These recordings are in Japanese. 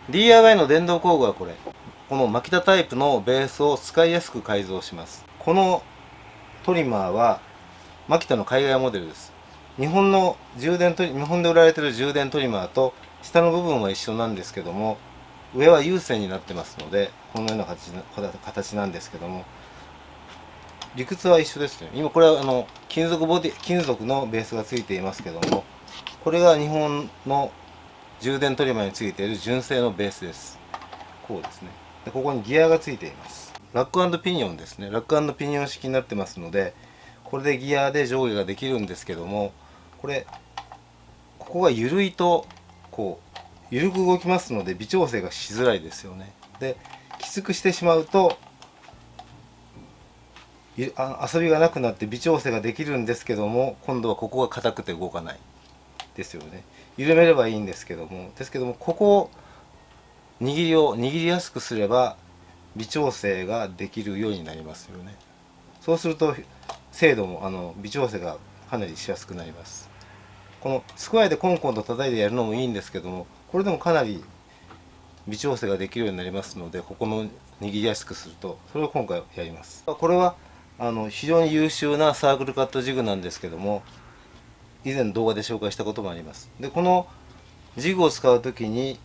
DIY の電動工具はこのマキタタイプのベースを使いやすく改造します。このトリマーはマキタの海外モデルです。日本で売られている充電トリマーと下の部分は一緒なんですけども、上は有線になってますので、このような形なんですけども、理屈は一緒ですね。今これは金属のベースがついていますけども、これが日本の充電トリマーについている純正のベースです。こうですね。でここにギアがついています。ラック&ピニオンですね。ラック&ピニオン式になってますので、これでギアで上下ができるんですけども、ここが緩いと緩く動きますので微調整がしづらいですよね。できつくしてしまうと遊びがなくなって微調整ができるんですけども、今度はここが硬くて動かないですよね。緩めればいいんですけども、ここを握りやすくすれば微調整ができるようになりますよね。そうすると精度も微調整がかなりしやすくなります。このスクワイでコンコンと叩いてやるのもいいんですけども、これでもかなり微調整ができるようになりますので、ここの握りやすくすると、それを今回やります。これは非常に優秀なサークルカットジグなんですけども、以前動画で紹介したこともあります。でこのジグを使う時に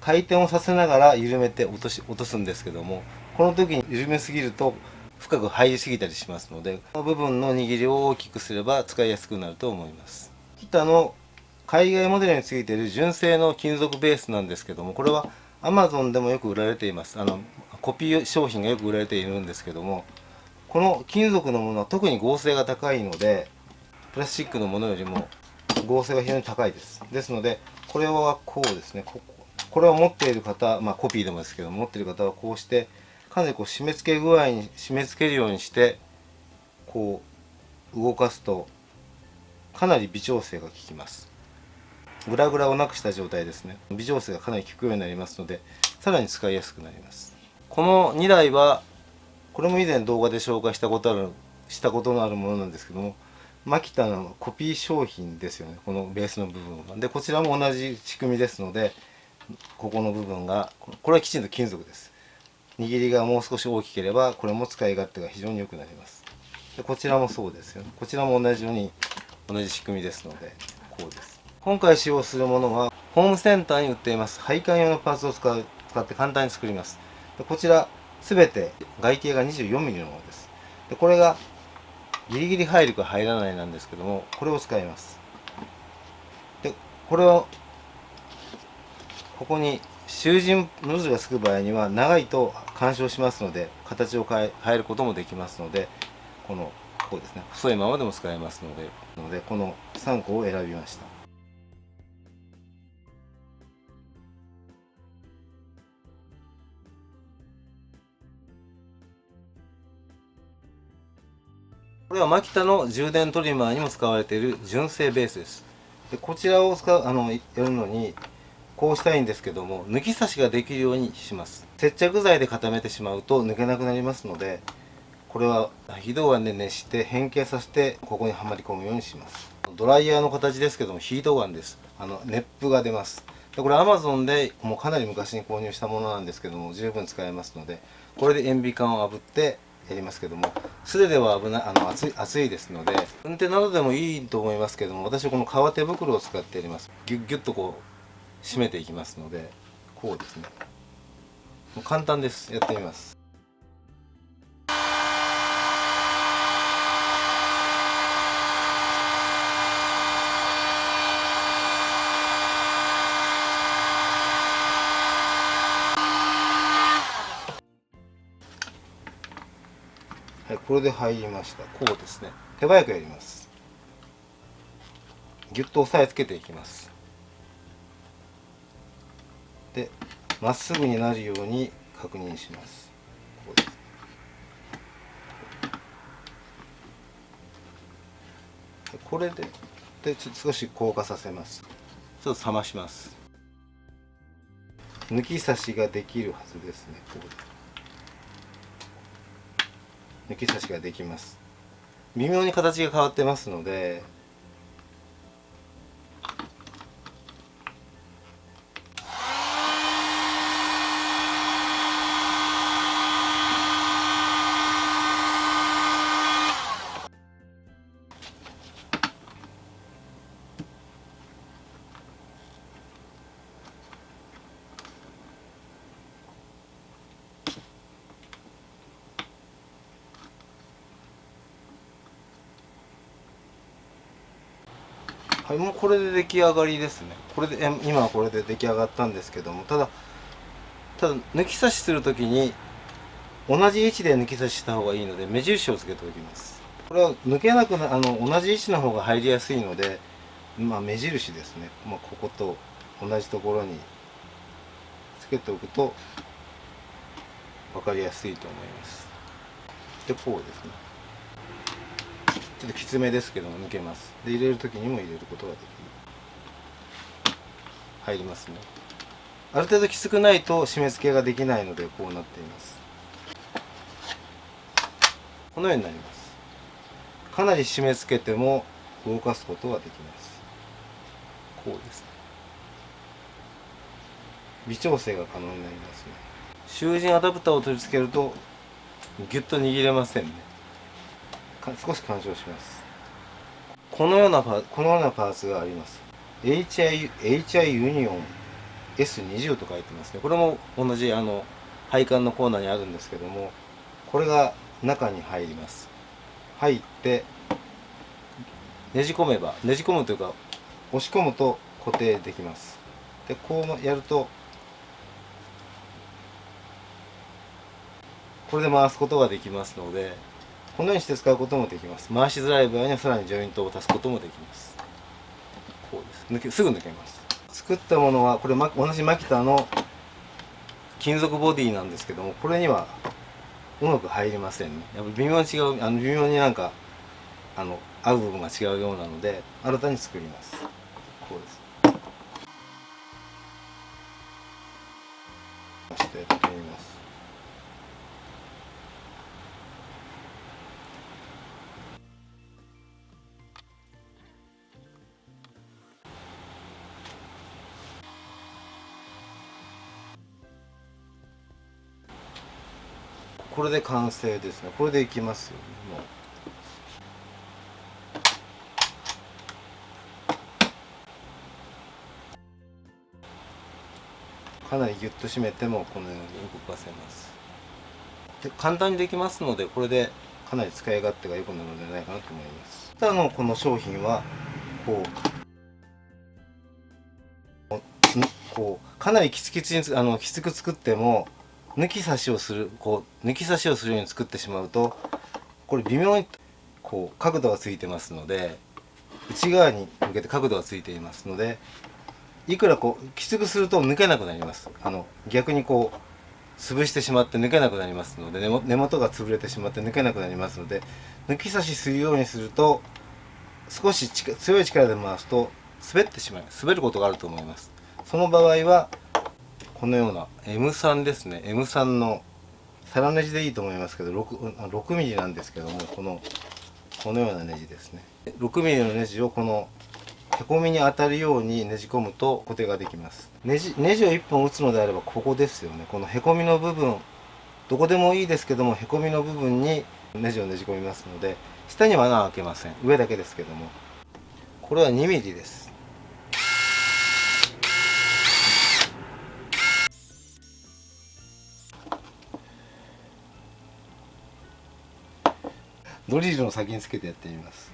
回転をさせながら緩めて落とすんですけども、この時に緩めすぎると深く入りすぎたりしますので、この部分の握りを大きくすれば使いやすくなると思います。キタの海外モデルについている純正の金属ベースなんですけども、これは Amazon でもよく売られています。コピー商品がよく売られているんですけども、この金属のものは特に合成が高いので、プラスチックのものよりも合成が非常に高いです。ですので、これはこうですね。これを持っている方、コピーでもですけど、持っている方はこうしてかなり締め付けるようにして動かすとかなり微調整が効きます。グラグラをなくした状態ですね。微調整がかなり効くようになりますので、さらに使いやすくなります。この2台はこれも以前動画で紹介したことのあるものなんですけども、マキタのコピー商品ですよね。このベースの部分は。でこちらも同じ仕組みですので、ここの部分がこれはきちんと金属です。握りがもう少し大きければこれも使い勝手が非常に良くなります。でこちらもそうですよね。こちらも同じように同じ仕組みですので、こうです。今回使用するものはホームセンターに売っています配管用のパーツを使って簡単に作ります。でこちら全て外径が 24mm のものです。でこれがギリギリ入るか入らないなんですけども、これを使います。でこれをここに囚人ノズルがつく場合には長いと干渉しますので、形を変えることもできますので、こうですね、細いままでも使えますのでこの3個を選びました。これはマキタの充電トリマーにも使われている純正ベースです。でこちらをやるのにこうしたいんですけども、抜き差しができるようにします。接着剤で固めてしまうと抜けなくなりますので、これは非銅板で熱して変形させてここにはまり込むようにします。ドライヤーの形ですけども非銅板です。熱風が出ます。でこれ Amazon でもうかなり昔に購入したものなんですけども、十分使えますので、これで塩ビ管を炙ってやりますけども、素手では危ない熱いですので、運転などでもいいと思いますけども、私はこの革手袋を使ってやります。ギュッギュッと締めていきますので、こうですね。もう簡単です。やってみます。はい、これで入りました。こうですね。手早くやります。ギュッと押さえつけていきます。で、まっすぐになるように確認します。こうです。これでちょっと少し硬化させます。ちょっと冷まします。抜き差しができるはずですね。こうです。抜き差しができます。微妙に形が変わってますので、はい、もうこれで出来上がりですね。これで今はこれで出来上がったんですけども、ただ抜き差しするときに同じ位置で抜き差しした方がいいので目印をつけておきます。これは抜けなくな同じ位置の方が入りやすいので、目印ですね、ここと同じところにつけておくと分かりやすいと思います。でこうですね、ちょっときつめですけども抜けます。で入れる時にも入れることができる。入りますね。ある程度きつくないと締め付けができないのでこうなっています。このようになります。かなり締め付けても動かすことができます。こうですね。微調整が可能になりますね。囚人アダプターを取り付けるとギュッと握れませんね。少し干渉します。このようなパーツがあります。HI ユニオン S20 と書いてますね。これも同じ配管のコーナーにあるんですけども、これが中に入ります。入ってねじ込むというか押し込むと固定できます。でこうやるとこれで回すことができますので、このようにして使うこともできます。回しづらい場合にはさらにジョイントを足すこともできます。こうです。すぐ抜けます。作ったものはこれ同じマキタの金属ボディなんですけども、これにはうまく入りませんね。やっぱり微妙に違う、微妙になんか合う部分が違うようなので新たに作ります。こうです。してやってみます。これで完成ですね。これでいきますよ、もう。かなりギュッと締めてもこのように動かせます。で簡単にできますので、これでかなり使い勝手が良くなるのではないかなと思います。この商品はこうかなりきつく作っても抜き差しをするように作ってしまうと、これ微妙に角度がついてますので、内側に向けて角度がついていますので、いくらきつくすると抜けなくなります。逆に潰してしまって抜けなくなりますので、根元が潰れてしまって抜けなくなりますので、抜き差しするようにすると少し強い力で回すと滑ることがあると思います。その場合はこのような M3 ですね。 M3 のサラネジでいいと思いますけど、6ミリなんですけども、このようなネジですね。6ミリのネジをこのへこみに当たるようにねじ込むと固定ができます。ネジを1本打つのであればここですよね。このへこみの部分、どこでもいいですけども、へこみの部分にネジをねじ込みますので、下には穴は開けません。上だけですけども。これは2ミリです。ドリルの先につけてやってみます。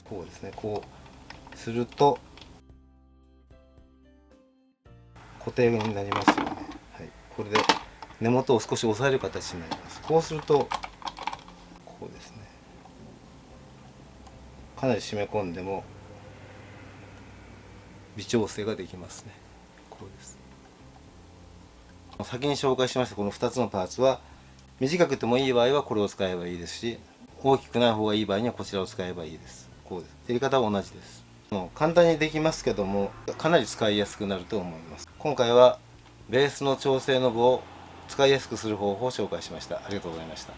こうですね。こうすると固定になりますよね。はい、これで根元を少し押さえる形になります。こうするとこうですね。かなり締め込んでも微調整ができますね。こうです。先に紹介しましたこの2つのパーツは、短くてもいい場合はこれを使えばいいですし、大きくない方がいい場合にはこちらを使えばいいです。こうです。やり方は同じです。簡単にできますけども、かなり使いやすくなると思います。今回はベースの調整ノブを使いやすくする方法を紹介しました。ありがとうございました。